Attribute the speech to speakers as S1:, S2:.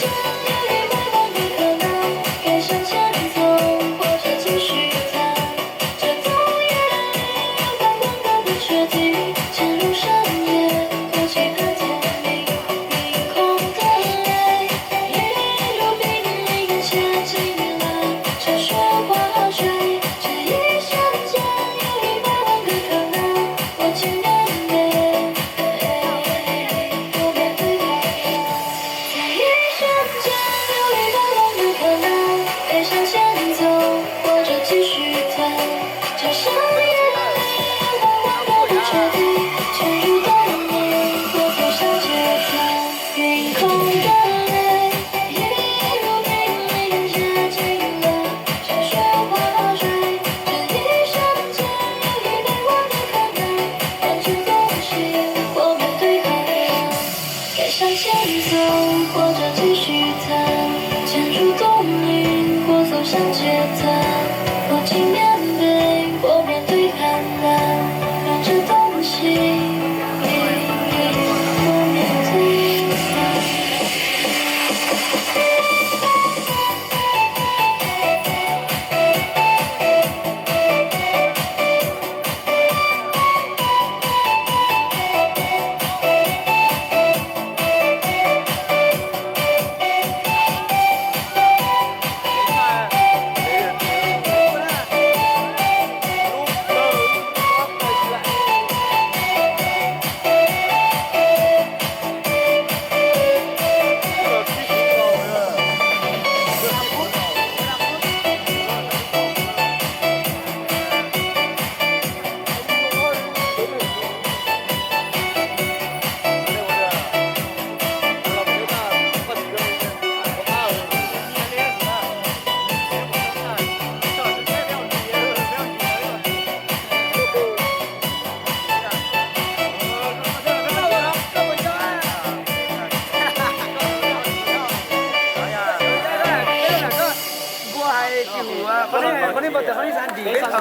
S1: 间有一百万个可能，该向前走，或者继续等。这冬夜里有百万个不确定，潜入深夜，多期盼天明。凝空的泪，一路濒临，眼前经历了潮水花水。这一瞬间有一百万个可能，我去面对，我面对它。在一瞬间有一百万个可能，该向前走，或者继续等。这深夜里有百万个不确定，潜入冬夜，或走向街头。晕空的泪，一路濒临，眼前经了潮水花水。这一瞬间有一百万个可能，感觉东西，我面对海洋。该向前走，或者继续等。潜入冬林，或走向街头。我请面对，或面对寒冷，让这东西，我面对它。
S2: 我呢，我呢冇得，我呢山地嘅。